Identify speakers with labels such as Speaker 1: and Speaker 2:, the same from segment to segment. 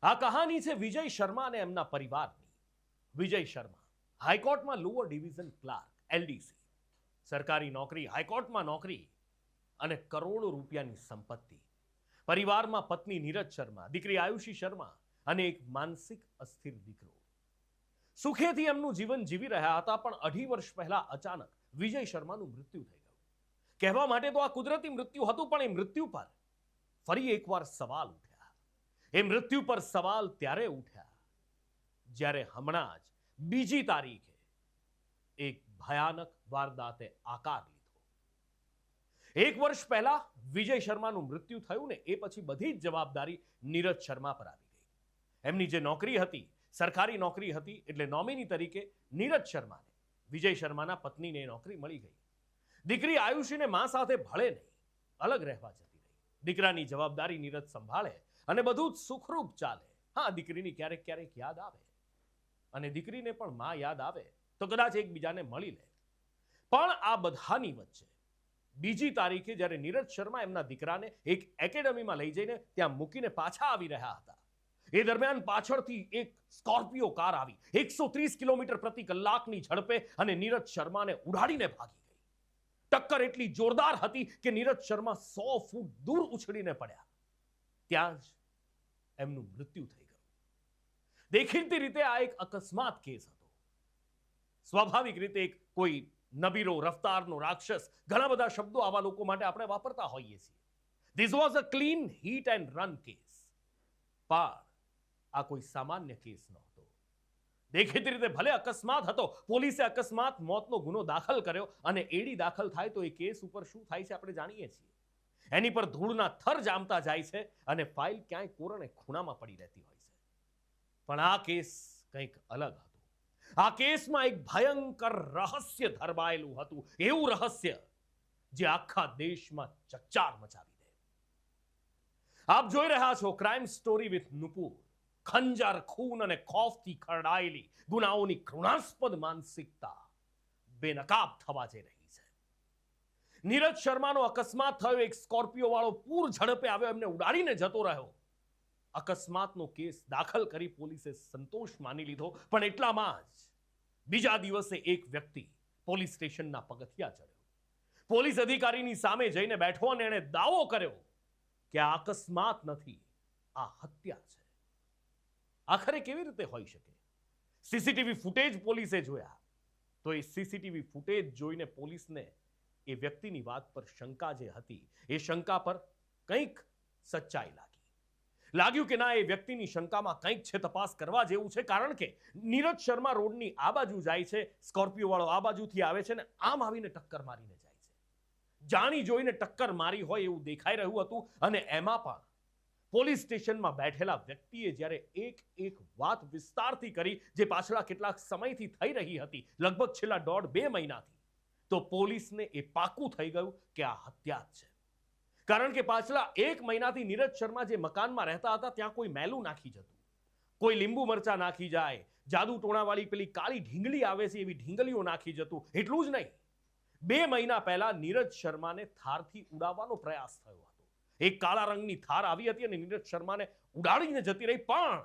Speaker 1: આ કહાની છે વિજય શર્મા અને એમના પરિવારની. વિજય શર્મા હાઈકોર્ટમાં લોઅર ડિવિઝન ક્લાર્ક એલડીસી, સરકારી નોકરી, હાઈકોર્ટમાં નોકરી અને કરોડો રૂપિયાની સંપત્તિ. પરિવારમાં પત્ની નીરજ શર્મા, દીકરી આયુષી શર્મા અને એક માનસિક અસ્થિર દીકરો. સુખેથી એમનું જીવન જીવી રહ્યા હતા, પણ 2.5 વર્ષ પહેલા અચાનક વિજય શર્માનું મૃત્યુ થઈ ગયું. કહેવા માટે તો આ કુદરતી મૃત્યુ હતું, પણ એ મૃત્યુ પર ફરી એકવાર સવાલ ઉઠ્યા. એ મૃત્યુ પર સવાલ ત્યારે ઉઠ્યા જ્યારે હમણાં જ 2જી તારીખે એક ભયાનક વારદાતે આકાર લીધો. 1 વર્ષ પહેલા વિજય શર્માનું મૃત્યુ થયું ને એ પછી બધી જ જવાબદારી નીરજ શર્મા પર આવી ગઈ. એમની જે નોકરી હતી, સરકારી નોકરી હતી, એટલે નોમિની તરીકે નીરજ શર્માને, વિજય શર્માના પત્નીને નોકરી મળી ગઈ. દીકરી આયુષીને મા સાથે ભળે નહીં, અલગ રહેવા જતી રહી. દીકરાની જવાબદારી નીરજ સંભાળે અને બધું જ સુખરૂપ ચાલે. હા, દીકરીની ક્યારેક ક્યારેક યાદ આવે અને દીકરીને પણ માં યાદ આવે તો કદાચ એકબીજાને મળી લે. પણ આ બધાની વચ્ચે 2જી તારીખે જ્યારે નીરજ શર્મા એમના દીકરાને એક એકેડમીમાં લઈ જઈને ત્યાં મૂકીને પાછા આવી રહ્યા હતા, એ દરમિયાન પાછળથી એક સ્કોર્પિયો કાર આવી 130 કિલોમીટર પ્રતિ કલાકની ઝડપે અને નીરજ શર્માને ઉડાડીને ભાગી ગઈ. ટક્કર એટલી જોરદાર હતી કે નીરજ શર્મા 100 ફૂટ દૂર ઉછળીને પડ્યા. ત્યાં જ એમનું મૃત્યુ થઈ ગયું. દેખીતી રીતે આ એક અકસ્માત કેસ હતો. સ્વાભાવિક રીતે કોઈ નબીરો, રફતારનો રાક્ષસ, ઘણા બધા શબ્દો આવા લોકો માટે આપણે વાપરતા હોઈએ છીએ. This was a clean hit and run case. પણ આ કોઈ સામાન્ય કેસ નહોતો. દેખીતી રીતે ભલે અકસ્માત હતો, પોલીસે અકસ્માત મોતનો ગુનો દાખલ કર્યો અને એડી દાખલ થાય તો એ કેસ ઉપર શું થાય છે આપણે જાણીએ છીએ. એની પર ધૂળના થર જામતા જાય છે અને ફાઇલ ક્યાંય કોરણે ખૂણામાં પડી રહેતી હોય છે. પણ આ કેસ કંઈક અલગ હતો. આ કેસમાં એક ભયંકર રહસ્ય ધરબાયેલું હતું, એવું રહસ્ય જે આખા દેશમાં ચકચાર મચાવી દે. આપ જોઈ રહ્યા છો ક્રાઇમ સ્ટોરી વિથ નુપુર. ખંજર, ખૂન અને ખૌફથી ખરડાયેલી ગુનાઓની ઘૃણાસ્પદ માનસિકતા બેનકાબ થવા જઈ રહી છે. નીરજ શર્માનો અકસ્માત થયો, એક સ્કોર્પિયો વાળો પૂર ઝડપે આવ્યો, એમને ઉડાડીને જતો રહ્યો. અકસ્માતનો કેસ દાખલ કરી પોલીસે સંતોષ માની લીધો, પણ એટલામાં જ બીજા દિવસે એક વ્યક્તિ પોલીસ સ્ટેશનના પગથિયા ચડ્યો. પોલીસ અધિકારીની સામે જઈને બેઠો અને એણે દાવો કર્યો કે આ અકસ્માત નથી, આ હત્યા છે. આખરે કેવી રીતે હોઈ શકે? સીસીટીવી ફૂટેજ પોલીસે જોયા તો એ સીસીટીવી ફૂટેજ જોઈને પોલીસને એ વ્યક્તિની વાત પર શંકા જે હતી, એ શંકા પર કંઈક સચ્ચાઈ લાગ્યું કે ના, એ વ્યક્તિની શંકામાં કંઈક છે, તપાસ કરવા જેવું છે. કારણ કે નીરજ શર્મા રોડની આ બાજુ જાય છે, સ્કોર્પિયો વાળો આ બાજુથી આવે છે ને આમ આવીને ટક્કર મારીને જાય છે. જાણી જોઈને ટક્કર મારી હોય એવું દેખાઈ રહ્યું હતું. અને એમાં પણ પોલીસ સ્ટેશનમાં બેઠેલા વ્યક્તિએ જ્યારે એક વાત વિસ્તારથી કરી, જે પાછલા કેટલાક સમયથી થઈ રહી હતી, લગભગ છેલ્લા 1.5-2 મહિનાથી, તો પોલીસને એ પાકું થઈ ગયું કે આ હત્યા જ છે. કારણ કે પાછલા 1 મહિનાથી નીરજ શર્મા જે મકાનમાં રહેતા હતા ત્યાં કોઈ મેલું નાખી જતું, કોઈ લીંબુ મરચા નાખી જાય, જાદુ ટોણાવાળી પેલી કાળી ઢીંગલી આવે છે એવી ઢીંગલીઓ નાખી જતું. એટલું જ નહીં, 2 મહિના પહેલા નીરજ શર્માને થારથી ઉડાવવાનો પ્રયાસ થયો હતો. એક કાળા રંગની થાર આવી હતી અને નીરજ શર્માને ઉડાડીને જતી રહી, પણ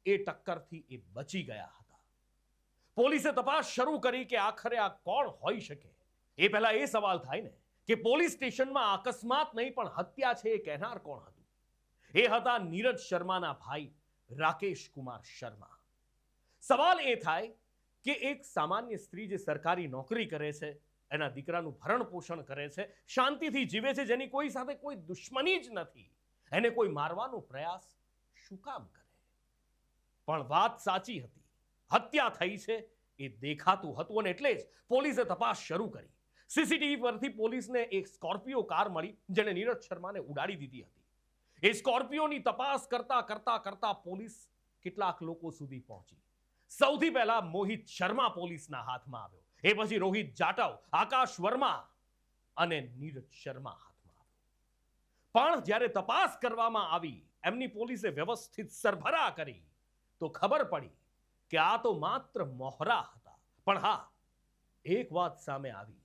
Speaker 1: એ ટક્કરથી એ બચી ગયા હતા. પોલીસે તપાસ શરૂ કરી કે આખરે આ કોણ હોઈ શકે. એ પહેલા એ સવાલ થાય ને કે પોલીસ સ્ટેશનમાં અકસ્માત નહીં પણ હત્યા છે એ કહેનાર કોણ હતું? એ હતા નીરજ શર્માના ભાઈ રાકેશ કુમાર શર્મા. સવાલ એ થાય કે એક સામાન્ય સ્ત્રી જે સરકારી નોકરી કરે છે, એના દીકરાનું ભરણ પોષણ કરે છે, શાંતિથી જીવે છે, જેની કોઈ સાથે કોઈ દુશ્મની જ નથી, એને કોઈ મારવાનો પ્રયાસ શું કામ કરે? પણ વાત સાચી હતી, હત્યા થઈ છે એ દેખાતું હતું અને એટલે જ પોલીસે તપાસ શરૂ કરી. સીસીટીવી પરથી પોલીસને એક સ્કોર્પિયો કાર મળી જેને નીરજ શર્માને ઉડાડી દીધી હતી. એ સ્કોર્પિયોની તપાસ કરતા પોલીસ કેટલાક લોકો સુધી પહોંચી. સૌથી પહેલા મોહિત શર્મા પોલીસના હાથમાં આવ્યો, એ પછી રોહિત જાટવ, આકાશ વર્મા અને નીરજ શર્મા હાથમાં આવ્યો. પણ જ્યારે તપાસ કરવામાં આવી, એમની પોલીસે વ્યવસ્થિત સરભરા કરી, તો ખબર પડી કે આ તો માત્ર મોહરા હતા. પણ હા, એક વાત સામે આવી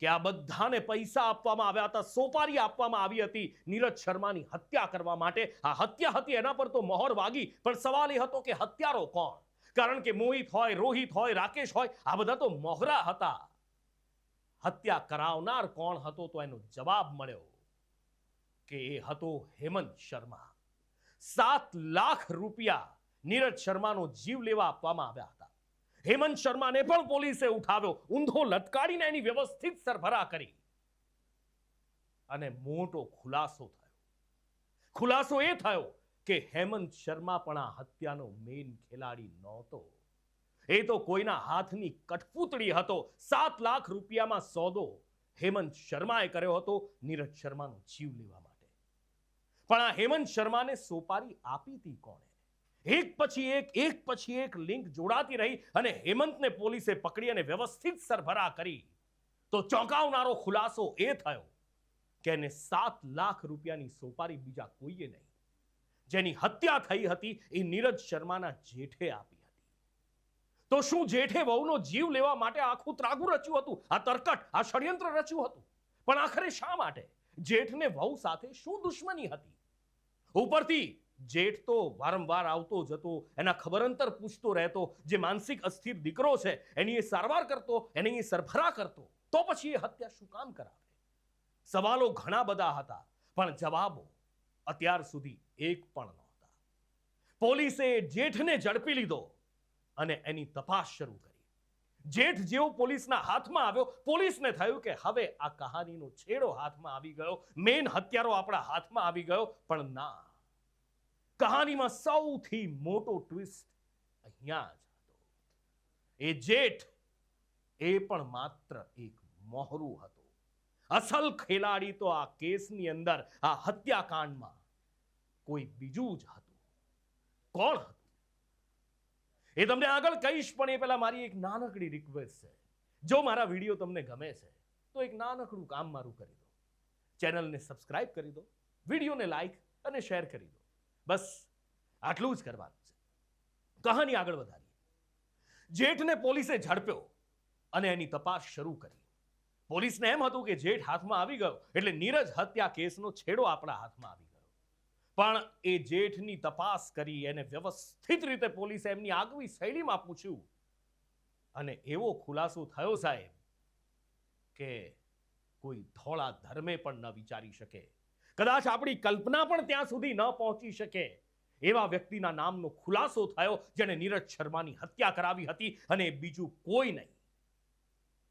Speaker 1: કે આ બધાને પૈસા આપવામાં આવ્યા હતા, સોપારી આપવામાં આવી હતી નીરજ શર્માની હત્યા કરવા માટે. આ હત્યા હતી એના પર તો મહોર વાગી, પણ સવાલ એ હતો કે હત્યારો કોણ? કારણ કે મોહિત હોય, રોહિત હોય, રાકેશ હોય, આ બધા તો મોહરા હતા. હત્યા કરાવનાર કોણ હતો? તો એનો જવાબ મળ્યો કે એ હતો હેમંત શર્મા. 7 લાખ રૂપિયા નીરજ શર્માનો જીવ લેવા આપવામાં આવ્યા હતા. હેમંત શર્માને પણ પોલીસે ઉઠાવ્યો, ઊંધો લટકાડીને એની વ્યવસ્થિત સરભરા કરી અને મોટો ખુલાસો થયો. ખુલાસો એ થયો કે હેમંત શર્મા પણ આ હત્યાનો મેઇન ખેલાડી નહોતો. એ તો કોઈના હાથની કઠપૂતળી હતો. 7 લાખ રૂપિયામાં સોદો હેમંત શર્માએ કર્યો હતો નીરજ શર્માનો જીવ લેવા માટે. પણ આ હેમંત શર્માને સોપારી આપી હતી કોણે? એક પછી એક લિંક જોડાતી રહી અને હેમંતને પોલીસે પકડી અને વ્યવસ્થિત સરભરા કરી. તો ચોંકાવનારો ખુલાસો એ થયો કે એને 7 લાખ રૂપિયાની સોપારી બીજા કોઈએ નહીં, જેની હત્યા થઈ હતી એ નીરજ શર્માના જેઠે આપી હતી. તો શું જેઠે વહુનો જીવ લેવા માટે આખું ત્રાગુ રચ્યું હતું? આ તરકટ, આ ષડયંત્ર રચ્યું હતું? પણ આખરે શા માટે? જેઠને વહુ સાથે શું દુશ્મની હતી? ઉપરથી જેઠ તો વારંવાર આવતો જતો, એના ખબરંતર પૂછતો રહેતો, જે માનસિક અસ્થિર દીકરો છે એની એ સારવાર કરતો, એની એ સરભરા કરતો. તો પછી એ હત્યા શું કામ કરાવે? સવાલો ઘણા બધા હતા, પણ જવાબો અત્યાર સુધી એક પણ નહોતા. પોલીસે જેઠને ઝડપી લીધો અને એની તપાસ શરૂ કરી. જેઠ જેવો પોલીસના હાથમાં આવ્યો, પોલીસને થયું કે હવે આ કહાનીનો છેડો હાથમાં આવી ગયો, મેઇન હત્યારો આપણા હાથમાં આવી ગયો. પણ ના, કહાનીમાં સૌથી મોટો ટ્વિસ્ટ અહીંયા જ હતો. એ જેઠ એ પણ માત્ર એક મોહરું હતો. અસલ ખેલાડી તો આ કેસની અંદર, આ હત્યાકાંડમાં કોઈ બીજું જ હતું. કોણ હતું એ તમને આગળ કહીશ, પણ એ પહેલા મારી એક નાનકડી રિક્વેસ્ટ છે. જો મારા વિડીયો તમને ગમે છે તો એક નાનકડું કામ મારું કરી દો. ચેનલને સબસ્ક્રાઇબ કરી દો, વિડીયોને લાઈક અને શેર કરી દો. બસ આટલું જ કરવાનું છે. કહાની આગળ વધારીએ. જેઠને પોલીસે ઝડપ્યો અને એની તપાસ શરૂ કરી. પોલીસને એમ હતું કે જેઠ હાથમાં આવી ગયો એટલે નીરજ હત્યા કેસનો છેડો આપણા હાથમાં આવી ગયો. પણ એ જેઠની તપાસ કરી, એને વ્યવસ્થિત રીતે પોલીસે એમની આગવી શૈલીમાં પૂછ્યું અને એવો ખુલાસો થયો સાહેબ કે કોઈ ધોળા ધર્મે પણ ન વિચારી શકે, કદાચ આપણી કલ્પના પણ ત્યાં સુધી ન પહોંચી શકે એવા વ્યક્તિના નામનો ખુલાસો થયો જેણે નીરજ શર્માની હત્યા કરાવી હતી. અને બીજું કોઈ નહીં,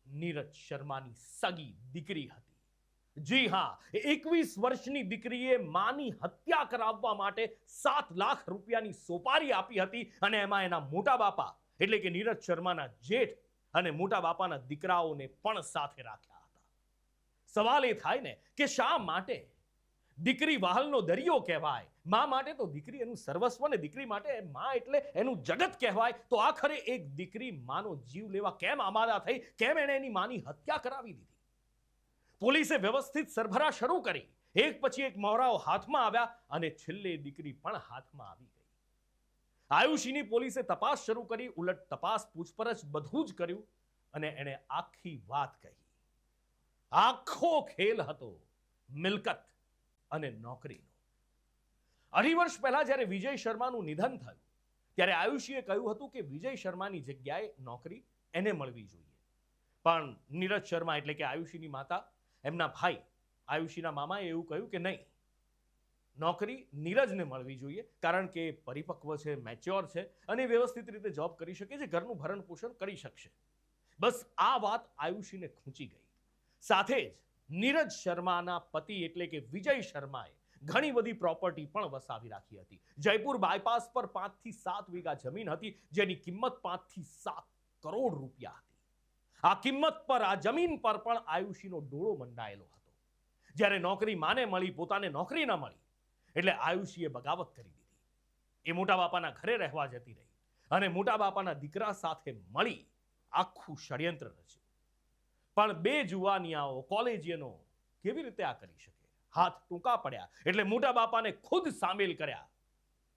Speaker 1: નીરજ શર્માની સગી દીકરી હતી. જી હા, 21 વર્ષની દીકરીએ માની હત્યા કરાવવા માટે 7 લાખ રૂપિયાની સોપારી આપી હતી અને એમાં એના મોટા બાપા એટલે કે નીરજ શર્માના જેઠ અને મોટા બાપાના દીકરાઓને પણ સાથે રાખ્યા હતા. સવાલ એ થાય ને કે શા માટે? દીકરી વહાલનો દરિયો કહેવાય. મા માટે તો દીકરી એનું સર્વસ્વ, ને દીકરી માટે મા એટલે એનું જગત કહેવાય. તો આખરે એક દીકરી માનો જીવ લેવા કેમ આમાદા થઈ? કેમ એણે એની માની હત્યા કરાવી દીધી? પોલીસે વ્યવસ્થિત સરભરા શરૂ કરી. એક પછી એક મોહરાઓ હાથમાં આવ્યા અને છેલ્લે દીકરી પણ હાથમાં આવી ગઈ. આયુષીની પોલીસે તપાસ શરૂ કરી, ઉલટ તપાસ, પૂછપરછ બધું જ કર્યું અને એણે આખી વાત કહી. આખો ખેલ હતો મિલકત અને નોકરીનો. 2.5 વર્ષ પહેલા જ્યારે વિજય શર્માનું નિધન થયું ત્યારે આયુષીએ કહ્યું હતું કે વિજય શર્માની જગ્યાએ નોકરી એને મળવી જોઈએ. પણ નીરજ શર્મા એટલે કે આયુષીની માતા, એમના ભાઈ આયુષીના મામાએ એવું કહ્યું કે નહીં, નોકરી નીરજને મળવી જોઈએ, કારણ કે પરિપક્વ છે, મેચ્યોર છે અને વ્યવસ્થિત રીતે જોબ કરી શકે છે, ઘરનું ભરણ પોષણ કરી શકશે. બસ આ વાત આયુષીને ખૂંચી ગઈ. સાથે જ નીરજ શર્માના પતિ એટલે કે વિજય શર્માએ ઘણી બધી પ્રોપર્ટી પણ વસાવી રાખી હતી. જયપુર બાયપાસ પર 5 થી 7 વીઘા જમીન હતી જેની કિંમત 5 થી 7 કરોડ રૂપિયા હતી. આ કિંમત પર, આ જમીન પર પણ આયુષીનો ડોળો મંડાયેલો હતો. જ્યારે નોકરી માને મળી, પોતાને નોકરી ન મળી એટલે આયુષીએ બગાવત કરી દીધી. એ મોટા બાપાના ઘરે રહેવા જતી રહી અને મોટા બાપાના દીકરા સાથે મળી આખું ષડયંત્ર રચ્યું. પણ 2 જુવાનિયાઓ, કોલેજિયનો કેવી રીતે આ કરી શકે? હાથ ટૂંકા પડ્યા એટલે મોટા બાપાને ખુદ સામેલ કર્યા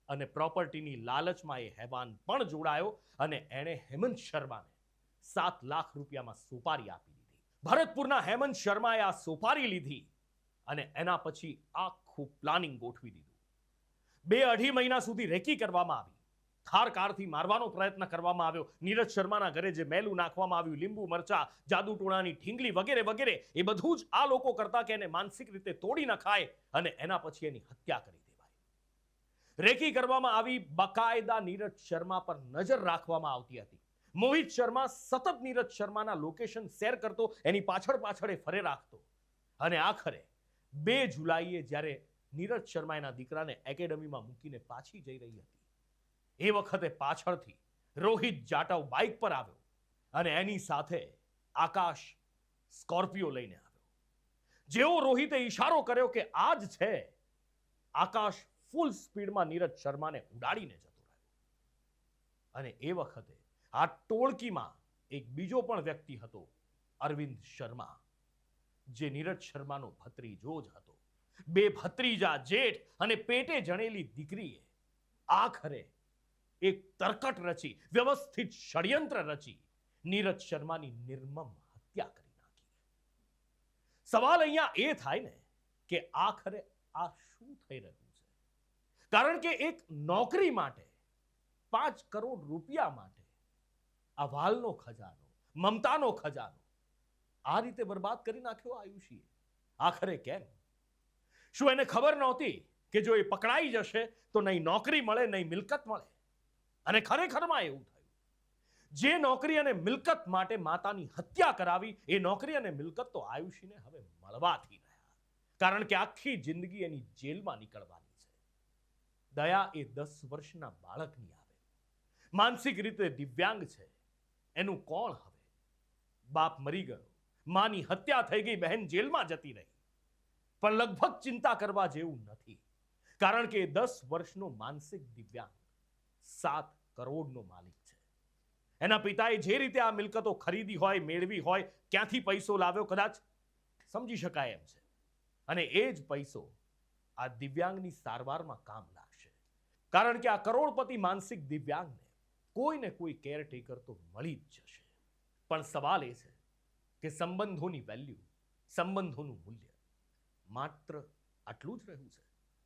Speaker 1: અને પ્રોપર્ટીની લાલચમાં એ હેવાન પણ જોડાયો અને એણે હેમંત શર્માને 7 લાખ રૂપિયામાં સોપારી આપી દીધી. ભરતપુરના હેમંત શર્માએ આ સોપારી લીધી અને એના પછી આખું પ્લાનિંગ ગોઠવી દીધું. 2-2.5 મહિના સુધી રેકી કરવામાં આવી. ખારકારથી મારવાનો પ્રયત્ન કરવામાં આવ્યો. નીરજ શર્માના ઘરે જે મેલું નાખવામાં આવ્યું, લીંબુ મરચા, જાદુ ટોણાની ઠીંગલી વગેરે વગેરે, એ બધું જ આ લોકો કરતા કે એને માનસિક રીતે તોડી નખાય અને એના પછી એની હત્યા કરી દેવાય. રેકી કરવામાં આવી. બકાયદા નીરજ શર્મા પર નજર રાખવામાં આવતી હતી. મોહિત શર્મા સતત નીરજ શર્માના લોકેશન શેર કરતો, એની પાછળ પાછળ એ ફરે રાખતો અને આખરે 2 જુલાઈએ જ્યારે નીરજ શર્મા એના દીકરાને એકેડમીમાં મૂકીને પાછી જઈ રહી હતી, એ વખતે પાછળથી રોહિત જાટવ બાઇક પર આવ્યો અને એની સાથે આકાશ સ્કોર્પિયો લઈને આવ્યો. જેવો રોહિતે ઈશારો કર્યો કે આ જ છે, આકાશ ફૂલ સ્પીડમાં નીરજ શર્માને ઉડાડીને જતો રહ્યો. અને એ વખતે આ ટોળકીમાં એક બીજો પણ વ્યક્તિ હતો, અરવિંદ શર્મા, જે નીરજ શર્માનો ભત્રીજો જ હતો. 2 ભત્રીજા, જેઠ અને પેટે જણેલી દીકરીએ આખરે એક તરકટ રચી, વ્યવસ્થિત ષડયંત્ર રચી નીરજ શર્માની નિર્મમ હત્યા કરી નાખી. સવાલ અહીંયા એ થાય ને કે આખરે આ શું થઈ રહ્યું છે? કારણ કે એક નોકરી માટે 5 કરોડ રૂપિયા માટે આ વાલનો ખજાનો, મમતાનો ખજાનો આ રીતે બરબાદ કરી નાખ્યો આયુષીએ. આખરે કેમ? શું એને ખબર નહોતી કે જો એ પકડાઈ જશે તો નહીં નોકરી મળે, નહીં મિલકત મળે? અને ખરેખરમાં એવું થયું. જે નોકરી અને મિલકત માટે માતાની હત્યા કરાવી, એ નોકરી અને મિલકત તો આયુષીને હવે મળવાથી રહ્યા. કારણ કે આખી જિંદગી એની જેલમાં નીકળવાની છે. દયા એ 10 વર્ષના બાળકની આવે, માનસિક રીતે દિવ્યાંગ છે. એનું કોણ હવે? બાપ મરી ગયો, માની હત્યા થઈ ગઈ, બહેન જેલમાં જતી રહી. પણ લગભગ ચિંતા કરવા જેવું નથી. કારણ કે 10 વર્ષનો માનસિક દિવ્યાંગ 7 કરોડનો માલિક છે. એના પિતાએ જે રીતે આ મિલકતો ખરીદી હોય, મેળવી હોય, ક્યાંથી પૈસો લાવ્યો કદાચ સમજી શકાય એમ છે. અને એ જ પૈસો આ દિવ્યાંગની સારવારમાં કામ લાગશે. કારણ કે આ કરોડપતિ માનસિક દિવ્યાંગને કોઈને કોઈ કેરટેકર તો મળી જ જશે. પણ સવાલ એ છે કે સંબંધોની વેલ્યુ, સંબંધોનું મૂલ્ય માત્ર આટલું જ રહ્યું છે.